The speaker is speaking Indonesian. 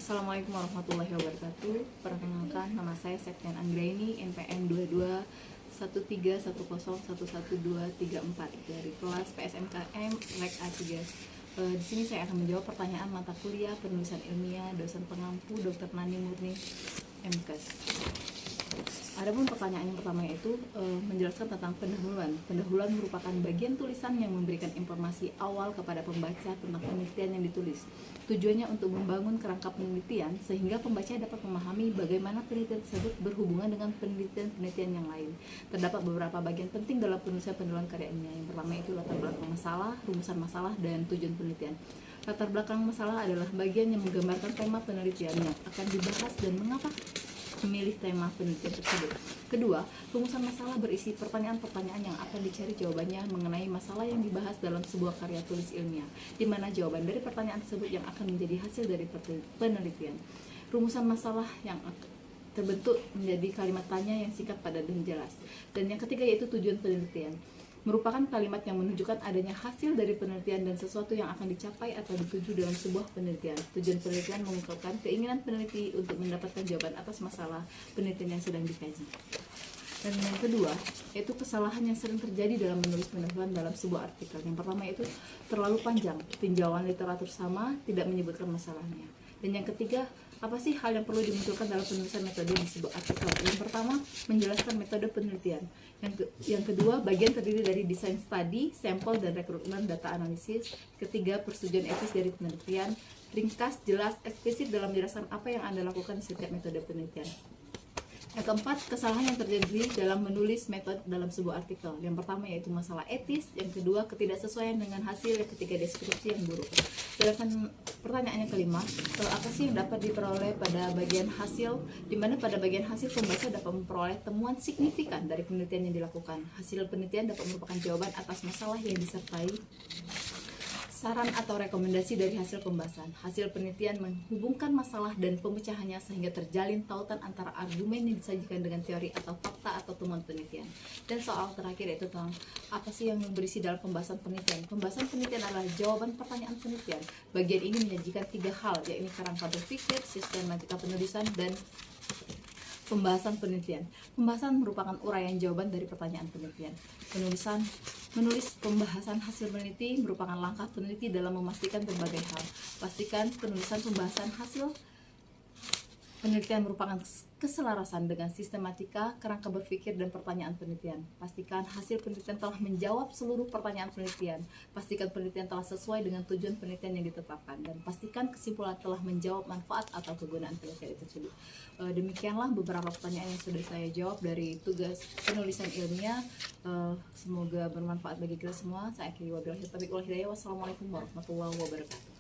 Assalamualaikum warahmatullahi wabarakatuh. Perkenalkan, nama saya Septian Anggraini, NPM 221310111234 dari kelas PSMKM Rek A3. Di sini saya akan menjawab pertanyaan mata kuliah penulisan ilmiah dosen pengampu Dr. Nani Murni MKes. Adapun pertanyaan yang pertama yaitu menjelaskan tentang pendahuluan. Pendahuluan merupakan bagian tulisan yang memberikan informasi awal kepada pembaca tentang penelitian yang ditulis. Tujuannya untuk membangun kerangka penelitian sehingga pembaca dapat memahami bagaimana penelitian tersebut berhubungan dengan penelitian-penelitian yang lain. Terdapat beberapa bagian penting dalam penulisan pendahuluan karya ilmiah. Yang pertama itu latar belakang masalah, rumusan masalah, dan tujuan penelitian. Latar belakang masalah adalah bagian yang menggambarkan tema penelitian yang akan dibahas dan mengapa memilih tema penelitian tersebut. Kedua, rumusan masalah berisi pertanyaan-pertanyaan yang akan dicari jawabannya mengenai masalah yang dibahas dalam sebuah karya tulis ilmiah, di mana jawaban dari pertanyaan tersebut yang akan menjadi hasil dari penelitian. Rumusan masalah yang terbentuk menjadi kalimat tanya yang singkat, padat, dan jelas. Dan yang ketiga yaitu tujuan penelitian, merupakan kalimat yang menunjukkan adanya hasil dari penelitian dan sesuatu yang akan dicapai atau dituju dalam sebuah penelitian. Tujuan penelitian mengungkapkan keinginan peneliti untuk mendapatkan jawaban atas masalah penelitian yang sedang dikaji. Dan yang kedua, yaitu kesalahan yang sering terjadi dalam menulis pendahuluan dalam sebuah artikel. Yang pertama itu terlalu panjang, tinjauan literatur sama, tidak menyebutkan masalahnya. Dan yang ketiga, apa sih hal yang perlu dimunculkan dalam penulisan metode di sebuah artikel? Yang pertama, menjelaskan metode penelitian. Yang kedua, bagian terdiri dari desain studi, sampel, dan rekrutmen data analisis. Ketiga, persetujuan etis dari penelitian. Ringkas, jelas, eksplisit dalam menjelaskan apa yang Anda lakukan di setiap metode penelitian. Yang keempat, kesalahan yang terjadi dalam menulis metode dalam sebuah artikel. Yang pertama yaitu masalah etis, yang kedua ketidaksesuaian dengan hasil, yang ketiga deskripsi yang buruk. Sedangkan pertanyaan yang kelima, apa sih yang dapat diperoleh pada bagian hasil, di mana pada bagian hasil pembaca dapat memperoleh temuan signifikan dari penelitian yang dilakukan. Hasil penelitian dapat merupakan jawaban atas masalah yang disertai saran atau rekomendasi dari hasil pembahasan. Hasil penelitian menghubungkan masalah dan pemecahannya sehingga terjalin tautan antara argumen yang disajikan dengan teori atau fakta atau temuan penelitian. Dan soal terakhir yaitu tentang apa sih yang berisi dalam pembahasan penelitian. Pembahasan penelitian adalah jawaban pertanyaan penelitian. Bagian ini menyajikan tiga hal, yakni kerangka berpikir, sistematika penulisan, dan pembahasan penelitian. Pembahasan merupakan uraian jawaban dari pertanyaan penelitian. Menulis pembahasan hasil peneliti merupakan langkah peneliti dalam memastikan berbagai hal. Pastikan penulisan pembahasan hasil penelitian merupakan keselarasan dengan sistematika, kerangka berpikir, dan pertanyaan penelitian. Pastikan hasil penelitian telah menjawab seluruh pertanyaan penelitian. Pastikan penelitian telah sesuai dengan tujuan penelitian yang ditetapkan. Dan pastikan kesimpulan telah menjawab manfaat atau kegunaan penelitian itu tersebut. Demikianlah beberapa pertanyaan yang sudah saya jawab dari tugas penulisan ilmiah. Semoga bermanfaat bagi kita semua. Saya akhiri wabillahi taufiq wal hidayah. Wassalamualaikum warahmatullahi wabarakatuh.